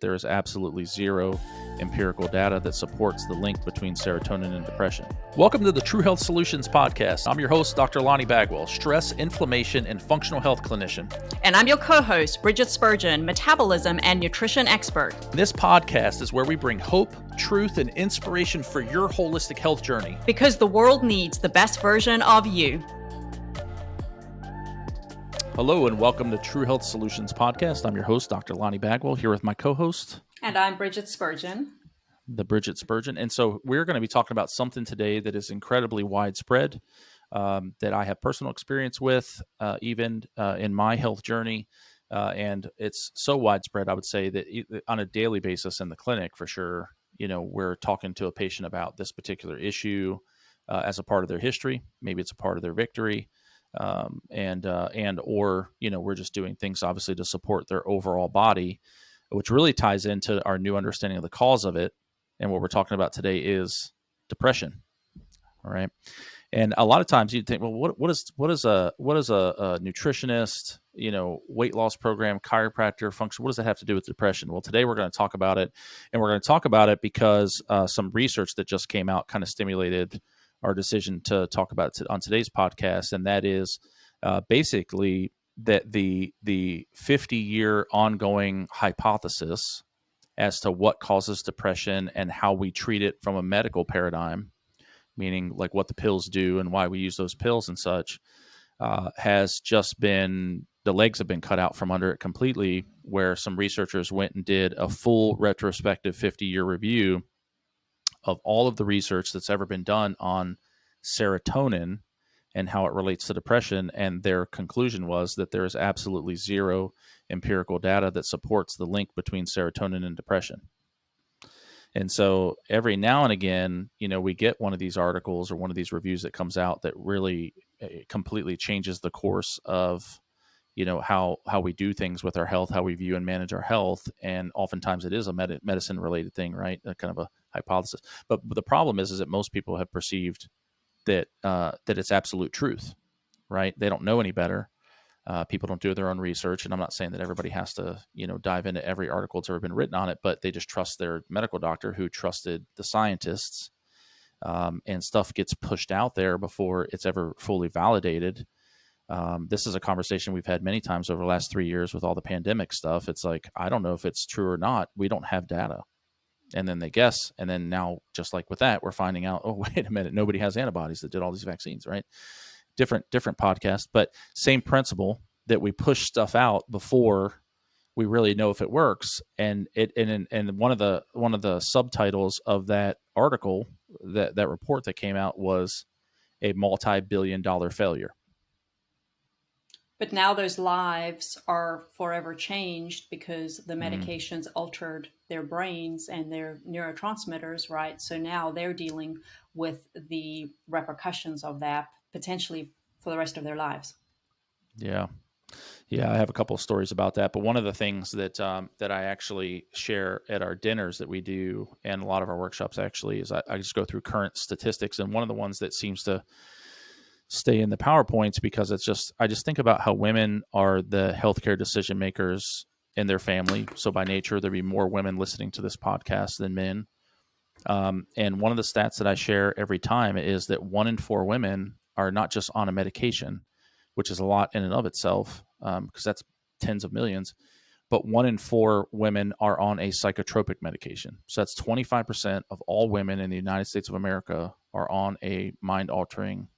there is absolutely zero empirical data that supports the link between serotonin and depression. Welcome to the True Health Solutions podcast. I'm your host, Dr. Lonnie Bagwell, stress, inflammation, and functional health clinician. And I'm your co-host, Brigitte Spurgeon, metabolism and nutrition expert. This podcast is where we bring hope, truth, and inspiration for your holistic health journey. Because the world needs the best version of you. Hello and welcome to True Health Solutions podcast. I'm your host, Dr. Lonnie Bagwell, here with my co-host. And I'm Brigitte Spurgeon. The Brigitte Spurgeon. And so we're going to be talking about something today that is incredibly widespread, that I have personal experience with, even in my health journey. And it's so widespread, I would say, that on a daily basis in the clinic, for sure, we're talking to a patient about this particular issue as a part of their history. Maybe it's a part of their victory. Or we're just doing things obviously to support their overall body, which really ties into our new understanding of the cause of it. And what we're talking about today is depression. All right. And a lot of times you'd think, well, what is a nutritionist, weight loss program, chiropractor function? What does that have to do with depression? Well, today we're going to talk about it, and we're going to talk about it because some research that just came out kind of stimulated our decision to talk about it on today's podcast. And that is basically that the 50-year ongoing hypothesis as to what causes depression and how we treat it from a medical paradigm, meaning like what the pills do and why we use those pills and such, has just been, the legs have been cut out from under it completely, where some researchers went and did a full retrospective 50-year review of all of the research that's ever been done on serotonin and how it relates to depression. And their conclusion was that there is absolutely zero empirical data that supports the link between serotonin and depression. And so every now and again, we get one of these articles or one of these reviews that comes out that really completely changes the course of, how we do things with our health, how we view and manage our health. And oftentimes it is a medicine related thing, right? A kind of a hypothesis. But the problem is that most people have perceived that it's absolute truth, right? They don't know any better. People don't do their own research. And I'm not saying that everybody has to, dive into every article that's ever been written on it, but they just trust their medical doctor who trusted the scientists, and stuff gets pushed out there before it's ever fully validated. This is a conversation we've had many times over the last 3 years with all the pandemic stuff. It's like, I don't know if it's true or not. We don't have data. And then they guess. And then now, just like with that, we're finding out, oh, wait a minute, nobody has antibodies that did all these vaccines, right? Different podcast, but same principle, that we push stuff out before we really know if it works. And one of the subtitles of that article, that report that came out, was a multi-billion-dollar failure. But now those lives are forever changed because the medications altered their brains and their neurotransmitters, right? So now they're dealing with the repercussions of that potentially for the rest of their lives. Yeah, I have a couple of stories about that. But one of the things that I actually share at our dinners that we do, and a lot of our workshops actually, is I just go through current statistics. And one of the ones that seems to stay in the PowerPoints, because I just think about how women are the healthcare decision makers in their family. So by nature, there'd be more women listening to this podcast than men. And one of the stats that I share every time is that 1 in 4 women are not just on a medication, which is a lot in and of itself, because that's tens of millions, but 1 in 4 women are on a psychotropic medication. So that's 25% of all women in the United States of America are on a mind-altering,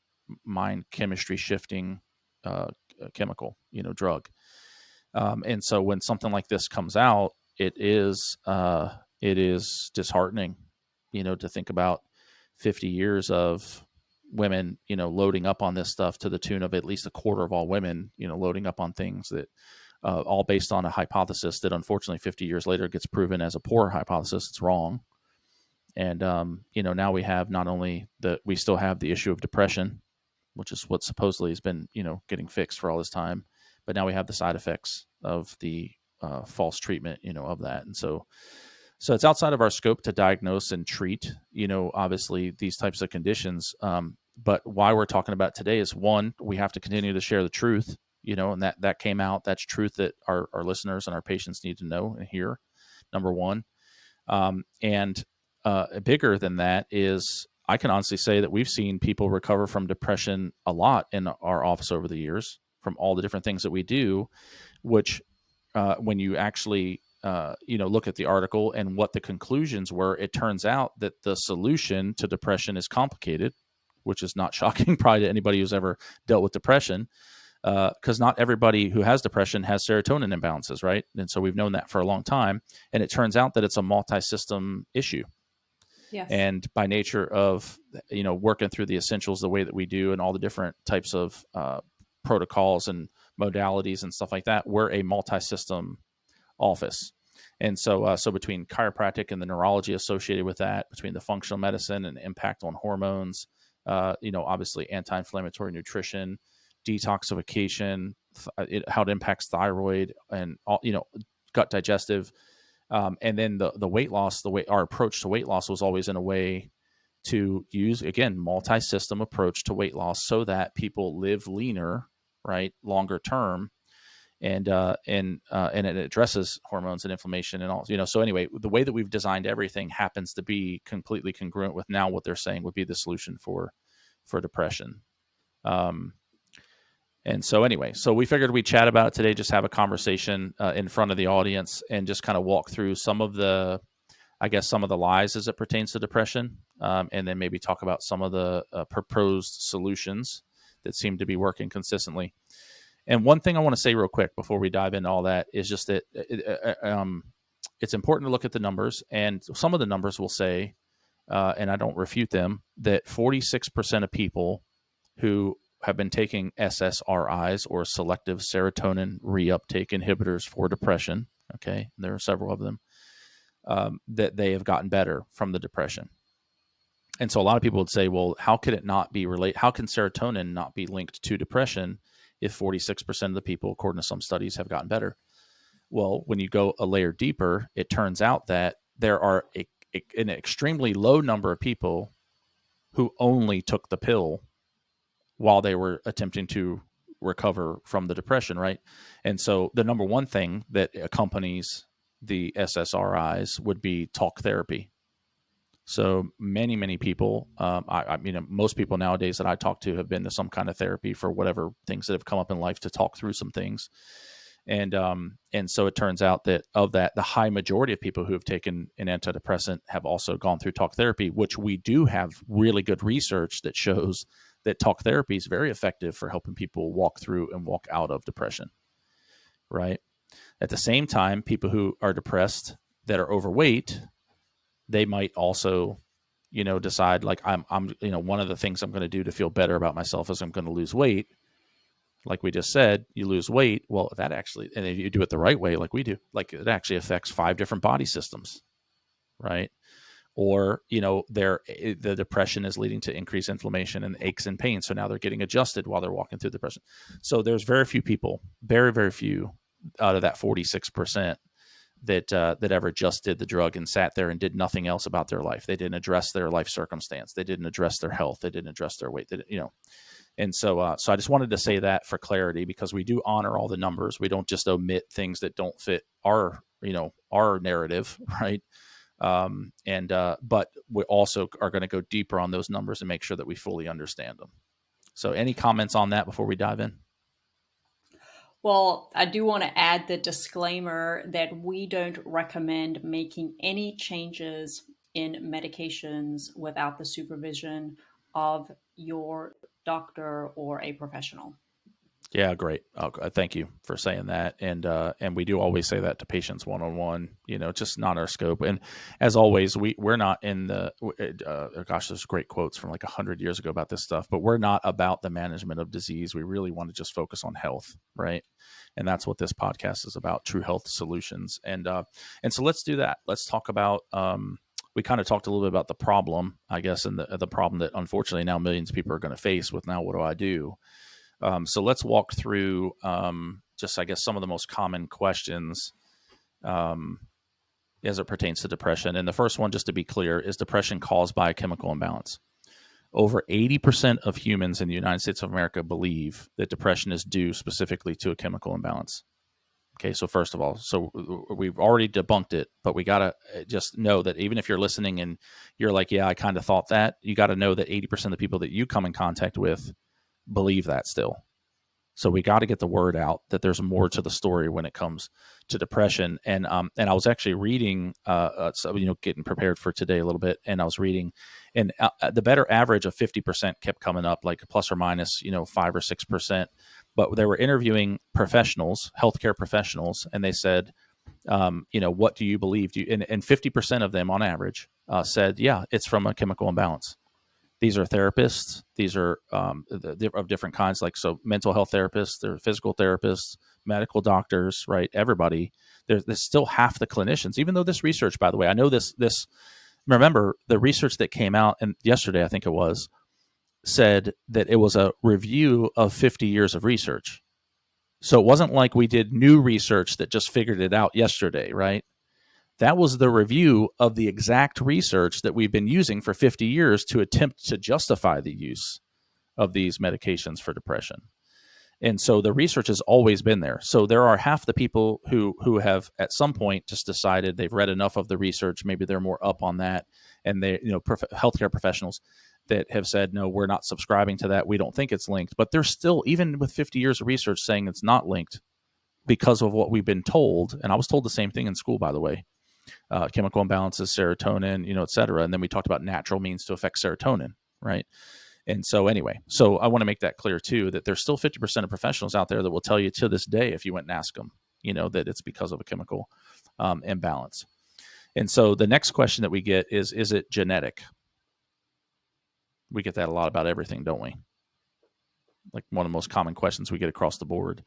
mind chemistry shifting chemical, drug. And so when something like this comes out, it is disheartening, to think about 50 years of women, loading up on this stuff to the tune of at least a quarter of all women, loading up on things that all based on a hypothesis that unfortunately 50 years later gets proven as a poor hypothesis. It's wrong. And, now we have not only we still have the issue of depression, which is what supposedly has been, getting fixed for all this time. But now we have the side effects of the false treatment, of that. And so it's outside of our scope to diagnose and treat, obviously these types of conditions. But why we're talking about today is, one, we have to continue to share the truth, and that came out. That's truth that our listeners and our patients need to know and hear. number one. And bigger than that is, I can honestly say that we've seen people recover from depression a lot in our office over the years from all the different things that we do, which when you actually look at the article and what the conclusions were, it turns out that the solution to depression is complicated, which is not shocking probably to anybody who's ever dealt with depression, because not everybody who has depression has serotonin imbalances, right? And so we've known that for a long time. And it turns out that it's a multi-system issue. Yes. And by nature of, working through the essentials the way that we do and all the different types of protocols and modalities and stuff like that, we're a multi-system office. And so between chiropractic and the neurology associated with that, between the functional medicine and impact on hormones, obviously anti-inflammatory nutrition, detoxification, how it impacts thyroid and all, gut digestive. And then the weight loss, our approach to weight loss was always in a way to use, again, multi-system approach to weight loss so that people live leaner, right, longer term, and it addresses hormones and inflammation and all. So anyway, the way that we've designed everything happens to be completely congruent with now what they're saying would be the solution for depression. And so anyway, so we figured we'd chat about it today, just have a conversation in front of the audience and just kind of walk through some of the lies as it pertains to depression, and then maybe talk about some of the proposed solutions that seem to be working consistently. And one thing I want to say real quick before we dive into all that is just that it's important to look at the numbers, and some of the numbers will say, and I don't refute them, that 46% of people who have been taking SSRIs, or selective serotonin reuptake inhibitors for depression, okay, there are several of them, that they have gotten better from the depression. And so a lot of people would say, well, how could it not be related? How can serotonin not be linked to depression if 46% of the people, according to some studies, have gotten better? Well, when you go a layer deeper, it turns out that there are an extremely low number of people who only took the pill while they were attempting to recover from the depression, right? And so the number one thing that accompanies the SSRIs would be talk therapy. So many people, most people nowadays that I talk to have been to some kind of therapy for whatever things that have come up in life to talk through some things. And so it turns out that of that, the high majority of people who have taken an antidepressant have also gone through talk therapy, which we do have really good research that shows that talk therapy is very effective for helping people walk through and walk out of depression, right? At the same time, people who are depressed that are overweight, they might also, decide like I'm one of the things I'm going to do to feel better about myself is I'm going to lose weight. Like we just said, you lose weight. Well, that actually, and if you do it the right way, like we do, like it actually affects 5 different body systems, right? Or, the depression is leading to increased inflammation and aches and pains. So now they're getting adjusted while they're walking through depression. So there's very few people, very, very few out of that 46% that ever just did the drug and sat there and did nothing else about their life. They didn't address their life circumstance. They didn't address their health. They didn't address their weight. And so I just wanted to say that for clarity, because we do honor all the numbers. We don't just omit things that don't fit our narrative, right? But we also are going to go deeper on those numbers and make sure that we fully understand them. So any comments on that before we dive in? Well, I do want to add the disclaimer that we don't recommend making any changes in medications without the supervision of your doctor or a professional. Yeah, great. Thank you for saying that. And we do always say that to patients one-on-one, just not our scope. And as always, we're not in the, there's great quotes from like 100 years ago about this stuff, but we're not about the management of disease. We really want to just focus on health, right? And that's what this podcast is about, true health solutions. And so let's do that. Let's talk about, we kind of talked a little bit about the problem, I guess, and the problem that unfortunately now millions of people are going to face with now, what do I do? So let's walk through just, I guess, some of the most common questions as it pertains to depression. And the first one, just to be clear, is depression caused by a chemical imbalance? Over 80% of humans in the United States of America believe that depression is due specifically to a chemical imbalance. Okay, so first of all, so we've already debunked it, but we got to just know that even if you're listening and you're like, yeah, I kind of thought that, you got to know that 80% of the people that you come in contact with believe that still. So we got to get the word out that there's more to the story when it comes to depression. And I was actually reading, so, getting prepared for today a little bit, and I was reading, and the better average of 50% kept coming up, like plus or minus, 5 or 6%. But they were interviewing professionals, healthcare professionals, and they said, what do you believe? And 50% of them on average said, yeah, it's from a chemical imbalance. These are therapists. These are of different kinds, like so mental health therapists, they're physical therapists, medical doctors, right? Everybody. There's still half the clinicians, even though this research, by the way, I know this. Remember the research that came out and yesterday, I think it was, said that it was a review of 50 years of research. So it wasn't like we did new research that just figured it out yesterday, right? That was the review of the exact research that we've been using for 50 years to attempt to justify the use of these medications for depression. And so the research has always been there. So there are half the people who have at some point just decided they've read enough of the research, maybe they're more up on that, and they, healthcare professionals that have said, no, we're not subscribing to that. We don't think it's linked. But they're still, even with 50 years of research saying it's not linked because of what we've been told. And I was told the same thing in school, by the way. Chemical imbalances, serotonin, et cetera. And then we talked about natural means to affect serotonin, right? And so anyway, so I want to make that clear too, that there's still 50% of professionals out there that will tell you to this day, if you went and ask them, that it's because of a chemical imbalance. And so the next question that we get is it genetic? We get that a lot about everything, don't we? Like one of the most common questions we get across the board.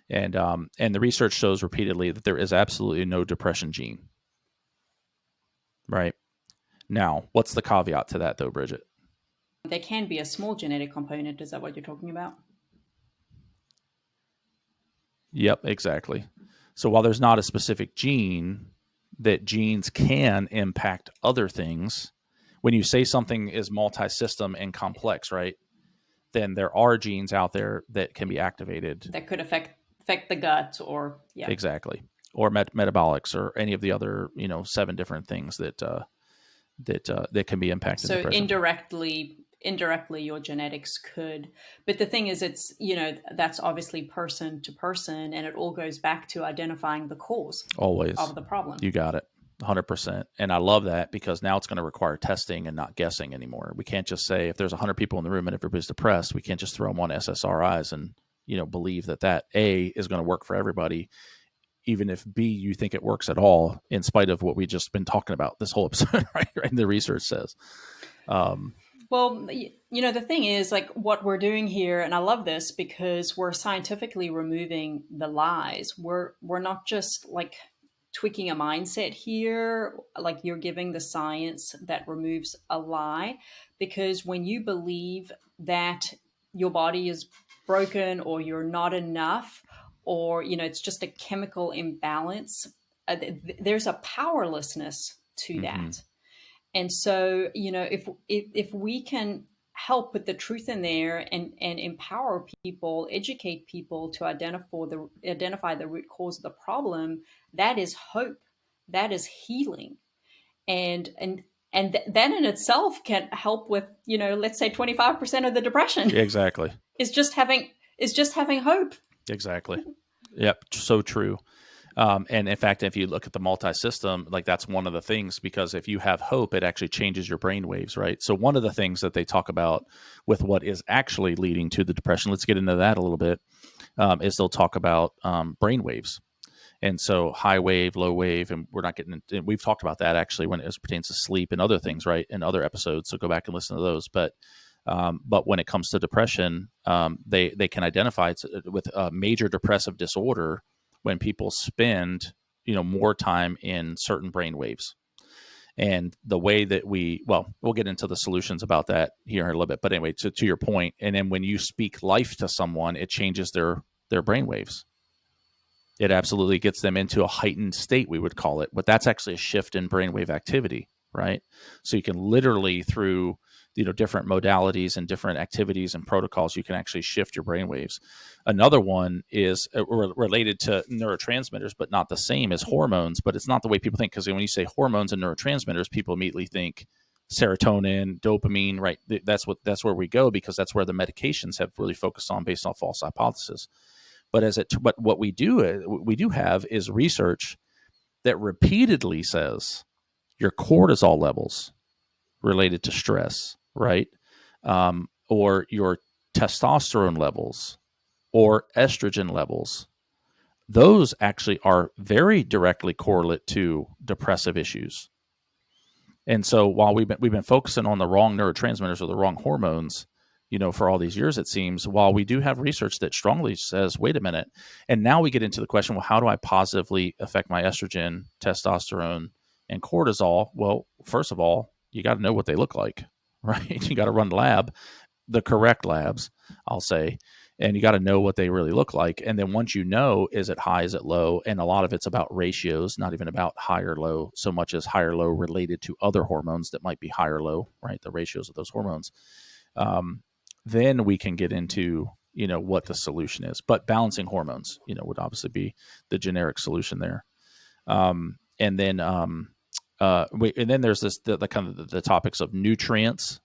And the research shows repeatedly that there is absolutely no depression gene. Right. Now, what's the caveat to that, though, Brigitte? There can be a small genetic component. Is that what you're talking about? Yep, exactly. So while there's not a specific gene, that genes can impact other things. When you say something is multi-system and complex, right, then there are genes out there that can be activated. That could affect the gut or, yeah. Exactly. Or metabolics, or any of the other, 7 different things that can be impacted. So indirectly, your genetics could. But the thing is, it's that's obviously person to person, and it all goes back to identifying the cause always of the problem. You got it, 100%. And I love that, because now it's going to require testing and not guessing anymore. We can't just say if there's 100 people in the room and everybody's depressed, we can't just throw them on SSRIs and believe that A is going to work for everybody, even if B, you think it works at all, in spite of what we just been talking about this whole episode, right? The research says. Well, the thing is, like, what we're doing here, and I love this because we're scientifically removing the lies. We're not just like tweaking a mindset here, like you're giving the science that removes a lie, because when you believe that your body is broken or you're not enough, or, it's just a chemical imbalance, there's a powerlessness to that. And so, if we can help put the truth in there and empower people, educate people to identify the root cause of the problem, that is hope, that is healing. And that in itself can help with, let's say 25% of the depression. Exactly. Is just having hope. Exactly. Yep. So true. And in fact, if you look at the multi-system, like that's one of the things, because if you have hope, it actually changes your brain waves, right? So one of the things that they talk about with what is actually leading to the depression, let's get into that a little bit, is they'll talk about brain waves. And so high wave, low wave, and we're not getting into, we've talked about that actually when it pertains to sleep and other things, right? In other episodes. So go back and listen to those. But when it comes to depression, they can identify it with a major depressive disorder when people spend, more time in certain brain waves. And the way that we'll get into the solutions about that here in a little bit. But anyway, to your point, and then when you speak life to someone, it changes their brain waves. It absolutely gets them into a heightened state, we would call it. But that's actually a shift in brainwave activity, right? So you can literally through different modalities and different activities and protocols, you can actually shift your brain waves. Another one is related to neurotransmitters, but not the same as hormones. But it's not the way people think, because when you say hormones and neurotransmitters, people immediately think serotonin, dopamine, right? That's where we go, because that's where the medications have really focused on based on false hypothesis. But what we do have is research that repeatedly says your cortisol levels related to stress, right? Or your testosterone levels or estrogen levels, those actually are very directly correlate to depressive issues. And so while we've been focusing on the wrong neurotransmitters or the wrong hormones, for all these years, it seems, while we do have research that strongly says, wait a minute, and now we get into the question, well, how do I positively affect my estrogen, testosterone, and cortisol? Well, first of all, you got to know what they look like, right? You got to run the correct labs, I'll say, and you got to know what they really look like. And then once you know, is it high, is it low? And a lot of it's about ratios, not even about high or low so much as high or low related to other hormones that might be high or low, right? The ratios of those hormones. Then we can get into, what the solution is. But balancing hormones, would obviously be the generic solution there. And then there's the kind of the topics of nutrients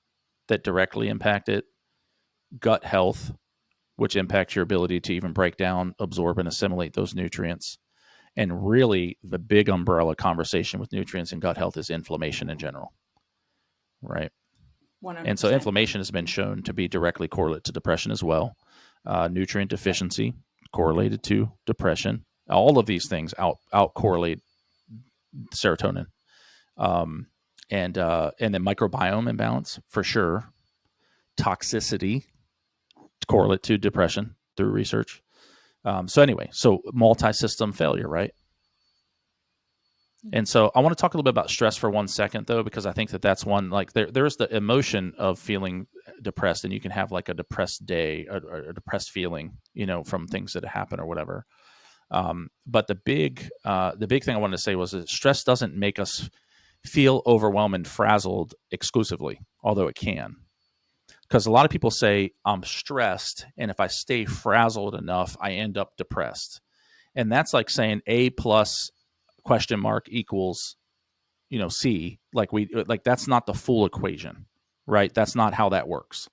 that directly impact it, gut health, which impacts your ability to even break down, absorb, and assimilate those nutrients. And really, the big umbrella conversation with nutrients and gut health is inflammation in general, right? 100%. And so inflammation has been shown to be directly correlated to depression as well. Nutrient deficiency correlated to depression. All of these things out correlate serotonin. And then microbiome imbalance for sure. Toxicity correlate to depression through research. So multi-system failure, right? And so I want to talk a little bit about stress for 1 second, though, because I think that's one, like there's the emotion of feeling depressed, and you can have like a depressed day or a depressed feeling, from things that happen or whatever. But the big thing I wanted to say was that stress doesn't make us feel overwhelmed and frazzled exclusively, although it can. Because a lot of people say, I'm stressed, and if I stay frazzled enough, I end up depressed. And that's like saying A plus question mark equals, C. Like that's not the full equation, right? That's not how that works.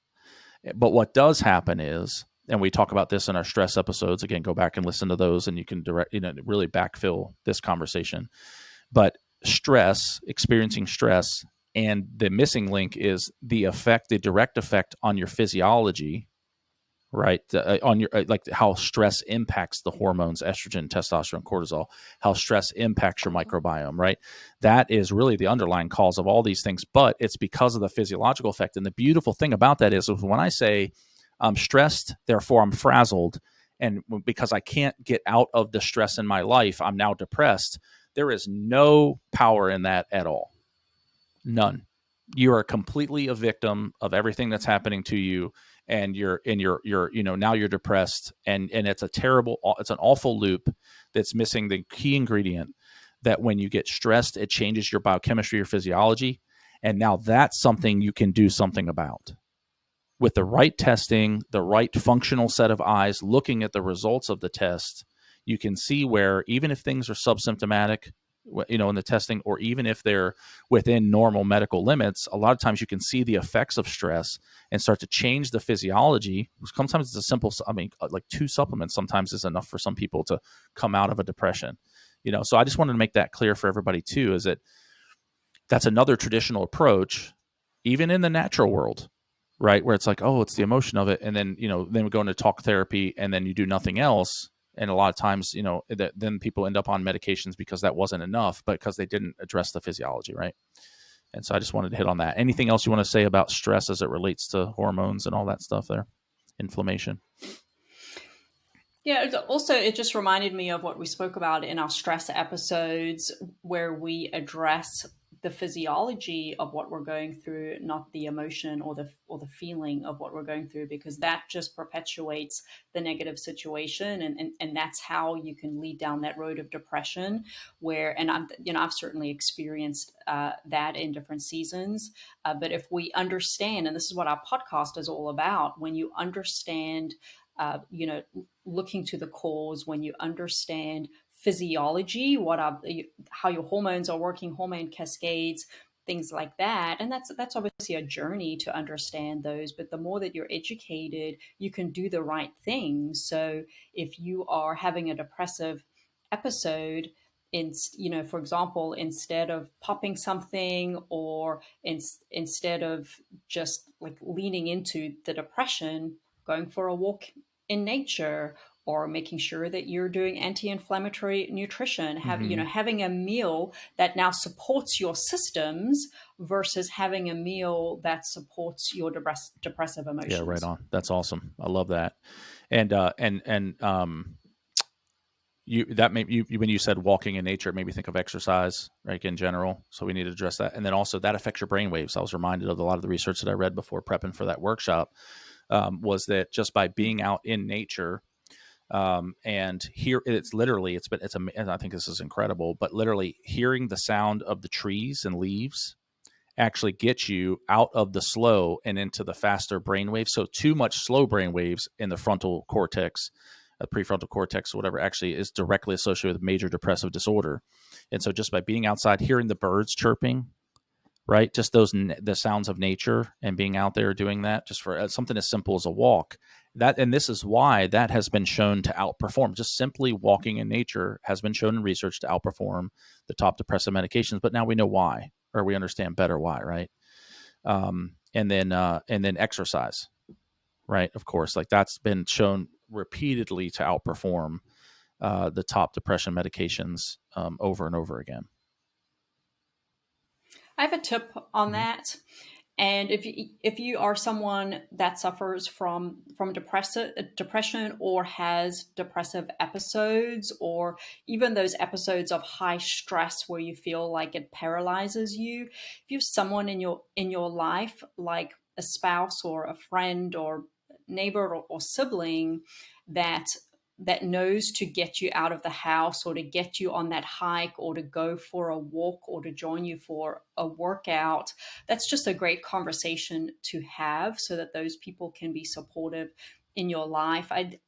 But what does happen is, and we talk about this in our stress episodes, again, go back and listen to those, and you can really backfill this conversation. But experiencing stress, and the missing link is the direct effect on your physiology, right? On your like how stress impacts the hormones, estrogen, testosterone, cortisol, how stress impacts your microbiome, right? That is really the underlying cause of all these things, but it's because of the physiological effect. And the beautiful thing about that is when I say I'm stressed, therefore I'm frazzled, and because I can't get out of the stress in my life, I'm now depressed. There is no power in that at all. None. You are completely a victim of everything that's happening to you, and you're now you're depressed, and it's an awful loop that's missing the key ingredient, that when you get stressed, it changes your biochemistry, your physiology, and now that's something you can do something about. With the right testing, the right functional set of eyes, looking at the results of the test, you can see where, even if things are subsymptomatic, in the testing, or even if they're within normal medical limits, a lot of times you can see the effects of stress and start to change the physiology. Sometimes it's a simple, like 2 supplements sometimes is enough for some people to come out of a depression. So I just wanted to make that clear for everybody too, is that that's another traditional approach, even in the natural world, right? Where it's like, oh, it's the emotion of it. And then, then we go into talk therapy, and then you do nothing else. And a lot of times, then people end up on medications because that wasn't enough, but because they didn't address the physiology, right? And so I just wanted to hit on that. Anything else you want to say about stress as it relates to hormones and all that stuff there? Inflammation. Yeah, also, it just reminded me of what we spoke about in our stress episodes, where we address the physiology of what we're going through, not the emotion or the feeling of what we're going through, because that just perpetuates the negative situation, and that's how you can lead down that road of depression. Where, and I've certainly experienced that in different seasons. But if we understand, and this is what our podcast is all about, when you understand, looking to the cause, when you understand physiology, how your hormones are working, hormone cascades, things like that. And that's obviously a journey to understand those, but the more that you're educated, you can do the right things. So if you are having a depressive episode, for example, instead of popping something, or instead of just like leaning into the depression, going for a walk in nature, or making sure that you're doing anti-inflammatory nutrition, having a meal that now supports your systems versus having a meal that supports your depressive emotions. Yeah, right on. That's awesome. I love that. And when you said walking in nature, it made me think of exercise, right, in general. So we need to address that. And then also that affects your brain waves. I was reminded of a lot of the research that I read before prepping for that workshop, was that just by being out in nature, and here and I think this is incredible, but literally hearing the sound of the trees and leaves actually gets you out of the slow and into the faster brain waves. So too much slow brain waves in the frontal cortex, prefrontal cortex, or whatever, actually is directly associated with major depressive disorder. And so just by being outside, hearing the birds chirping, right? Just the sounds of nature and being out there doing that, just for something as simple as a walk. And this is why that has been shown to outperform. Just simply walking in nature has been shown in research to outperform the top depressive medications. But now we know why, or we understand better why, right? And then exercise, right? Of course, like that's been shown repeatedly to outperform the top depression medications over and over again. I have a tip on that. And if you are someone that suffers from depression, or has depressive episodes, or even those episodes of high stress where you feel like it paralyzes you, if you have someone in your life, like a spouse or a friend or neighbor or sibling, that knows to get you out of the house, or to get you on that hike, or to go for a walk, or to join you for a workout, that's just a great conversation to have, so that those people can be supportive in your life. I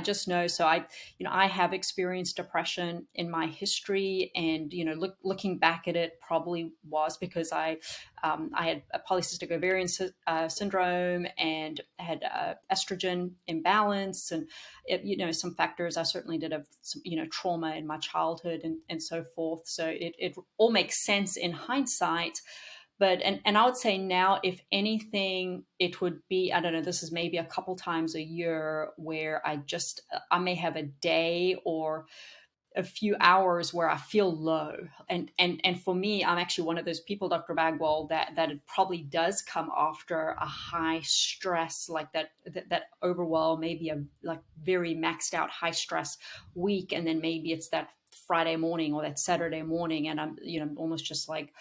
just know. So I have experienced depression in my history, and looking back at it, probably was because I had a polycystic ovarian syndrome, and had estrogen imbalance, and some factors. I certainly did have some trauma in my childhood, and so forth. So it all makes sense in hindsight. But and I would say now, if anything, it would be, I don't know, this is maybe a couple times a year where I may have a day or a few hours where I feel low. And for me, I'm actually one of those people, Dr. Bagwell, that it probably does come after a high stress, like that overwhelm, maybe a like very maxed out high stress week. And then maybe it's that Friday morning or that Saturday morning, and I'm almost just like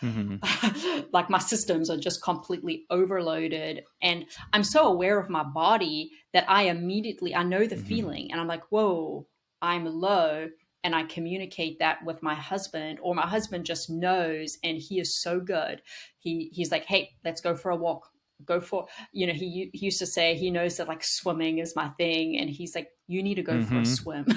like my systems are just completely overloaded, and I'm so aware of my body that I know the feeling, and I'm like, whoa, I'm low. And I communicate that with my husband, or my husband just knows, and he is so good. He's like, hey, let's go for a walk. Go for, he used to say he knows that like swimming is my thing, and he's like, you need to go for a swim.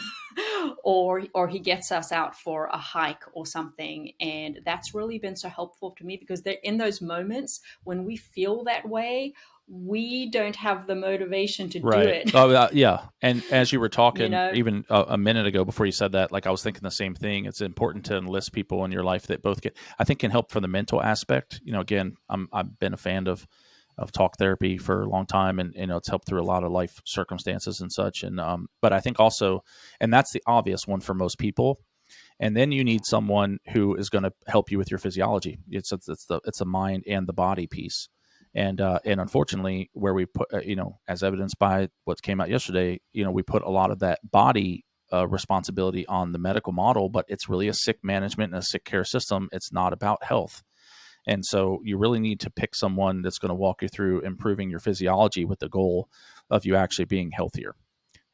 or he gets us out for a hike or something. And that's really been so helpful to me, because they're in those moments when we feel that way, we don't have the motivation to do it. Oh, yeah. And as you were talking, even a minute ago before you said that, like I was thinking the same thing. It's important to enlist people in your life that both I think can help for the mental aspect. Again, I've been a fan of talk therapy for a long time, and it's helped through a lot of life circumstances and such. And but I think also, and that's the obvious one for most people. And then you need someone who is going to help you with your physiology. It's the mind and the body piece. And unfortunately, where we put, as evidenced by what came out yesterday, we put a lot of that body responsibility on the medical model, but it's really a sick management and a sick care system. It's not about health. And so you really need to pick someone that's going to walk you through improving your physiology with the goal of you actually being healthier.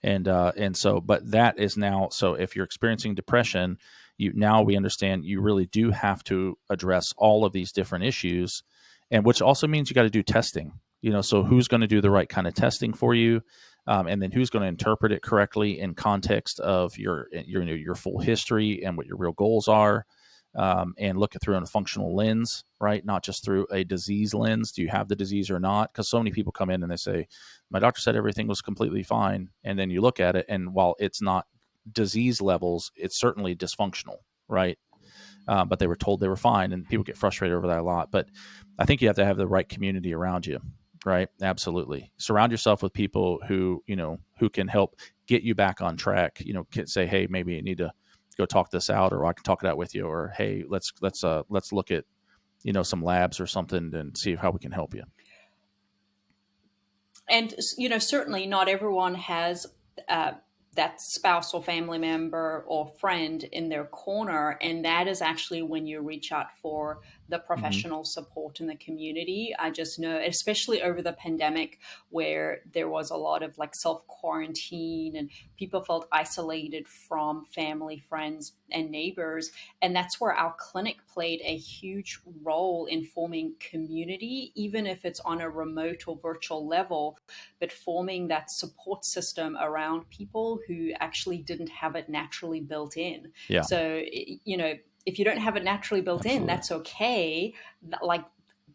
And so, but that is now, so if you're experiencing depression, we understand you really do have to address all of these different issues, and which also means you got to do testing. So who's going to do the right kind of testing for you, and then who's going to interpret it correctly in context of your full history and what your real goals are, and look it through in a functional lens, right? Not just through a disease lens. Do you have the disease or not? Because so many people come in and they say, my doctor said everything was completely fine. And then you look at it, and while it's not disease levels, it's certainly dysfunctional, right? But they were told they were fine, and people get frustrated over that a lot. But I think you have to have the right community around you, right? Absolutely. Surround yourself with people who can help get you back on track. Can say, hey, maybe you need to go talk this out, or I can talk it out with you, or hey, let's look at some labs or something and see how we can help you. And certainly not everyone has that spouse or family member or friend in their corner, and that is actually when you reach out for the professional support in the community. I just know, especially over the pandemic, where there was a lot of like self-quarantine and people felt isolated from family, friends, and neighbors. And that's where our clinic played a huge role in forming community, even if it's on a remote or virtual level, but forming that support system around people who actually didn't have it naturally built in. Yeah. So, if you don't have it naturally built in, that's okay. Like,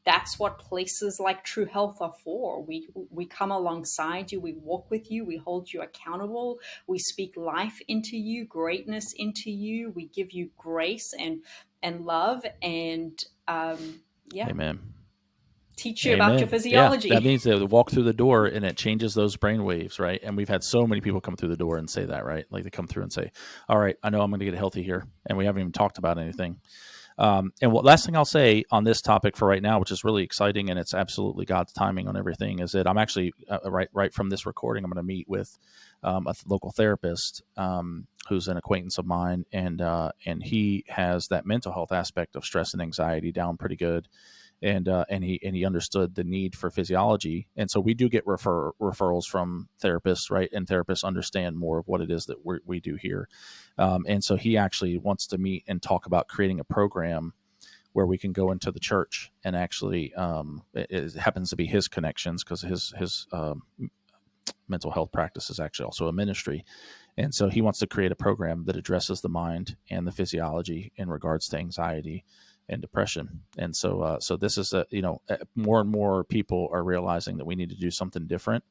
that's what places like True Health are for. We come alongside you, we walk with you, we hold you accountable, we speak life into you, greatness into you, we give you grace and love, and Amen. Teach you about your physiology. Yeah, that means they walk through the door and it changes those brain waves, right? And we've had so many people come through the door and say that, right? Like they come through and say, all right, I know I'm going to get healthy here. And we haven't even talked about anything. Last thing I'll say on this topic for right now, which is really exciting, and it's absolutely God's timing on everything, is that I'm actually right from this recording, I'm going to meet with a local therapist who's an acquaintance of mine, and he has that mental health aspect of stress and anxiety down pretty good. And he understood the need for physiology, and so we do get referrals from therapists, right? And therapists understand more of what it is that we do here, and so he actually wants to meet and talk about creating a program where we can go into the church and actually it happens to be his connections, because his mental health practice is actually also a ministry, and so he wants to create a program that addresses the mind and the physiology in regards to anxiety and depression. And so this is more and more people are realizing that we need to do something different.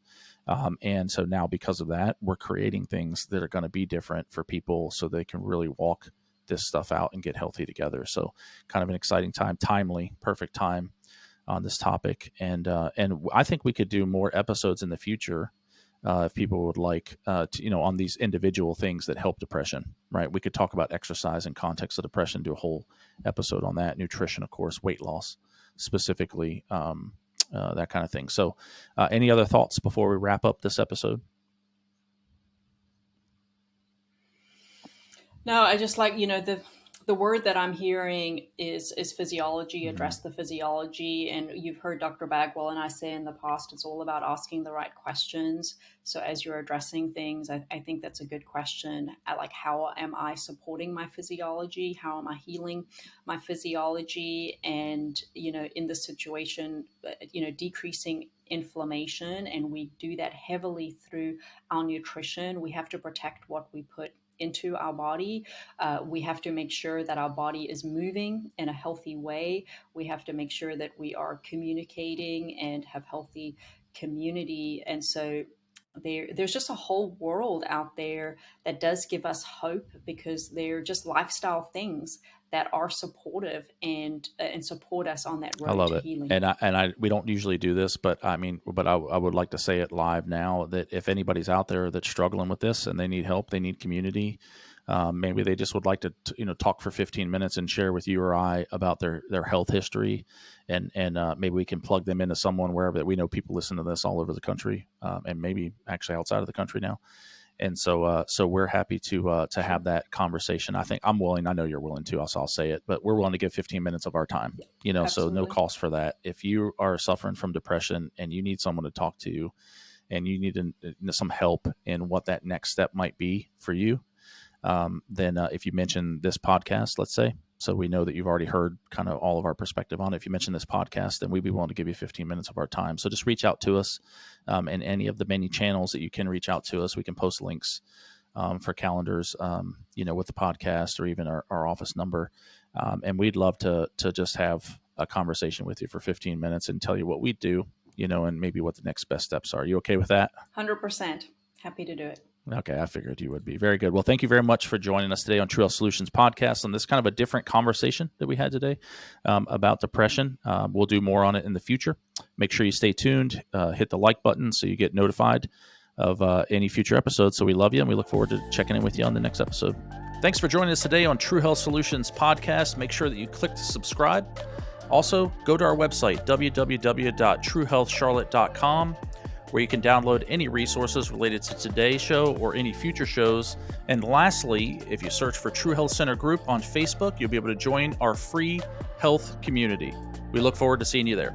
And so now, because of that, we're creating things that are going to be different for people so they can really walk this stuff out and get healthy together. So kind of an exciting time, timely, perfect time on this topic. And I think we could do more episodes in the future if people would like to, on these individual things that help depression, right? We could talk about exercise in context of depression, do a whole episode on that, nutrition, of course, weight loss specifically, that kind of thing. So any other thoughts before we wrap up this episode? No, I just like, the word that I'm hearing is physiology, address the physiology. And you've heard Dr. Bagwell and I say in the past, it's all about asking the right questions. So as you're addressing things, I think that's a good question. Like, how am I supporting my physiology? How am I healing my physiology? And, in this situation, decreasing inflammation. And we do that heavily through our nutrition. We have to protect what we put into our body. We have to make sure that our body is moving in a healthy way. We have to make sure that we are communicating and have healthy community. And so there's just a whole world out there that does give us hope, because they're just lifestyle things that are supportive and support us on that road to healing. And we don't usually do this, but I would like to say it live now, that if anybody's out there that's struggling with this and they need help, they need community, maybe they just would like to talk for 15 minutes and share with you or I about their health history, and maybe we can plug them into someone wherever. That we know people listen to this all over the country, and maybe actually outside of the country now. And so we're happy to have that conversation. I think I'm willing. I know you're willing to. Also, I'll say it, but we're willing to give 15 minutes of our time. So Absolutely. no cost for that. If you are suffering from depression and you need someone to talk to, and you need some help in what that next step might be for you, then if you mention this podcast, let's say, so we know that you've already heard kind of all of our perspective on it. If you mention this podcast, then we'd be willing to give you 15 minutes of our time. So just reach out to us in any of the many channels that you can reach out to us. We can post links for calendars, with the podcast, or even our office number. And we'd love to just have a conversation with you for 15 minutes and tell you what we do, and maybe what the next best steps are. You okay with that? 100%. Happy to do it. Okay, I figured you would be. Very good. Well, thank you very much for joining us today on True Health Solutions Podcast on this kind of a different conversation that we had today about depression. We'll do more on it in the future. Make sure you stay tuned. Hit the like button so you get notified of any future episodes. So we love you, and we look forward to checking in with you on the next episode. Thanks for joining us today on True Health Solutions Podcast. Make sure that you click to subscribe. Also, go to our website, www.truehealthcharlotte.com, where you can download any resources related to today's show or any future shows. And lastly, if you search for True Health Center Group on Facebook, you'll be able to join our free health community. We look forward to seeing you there.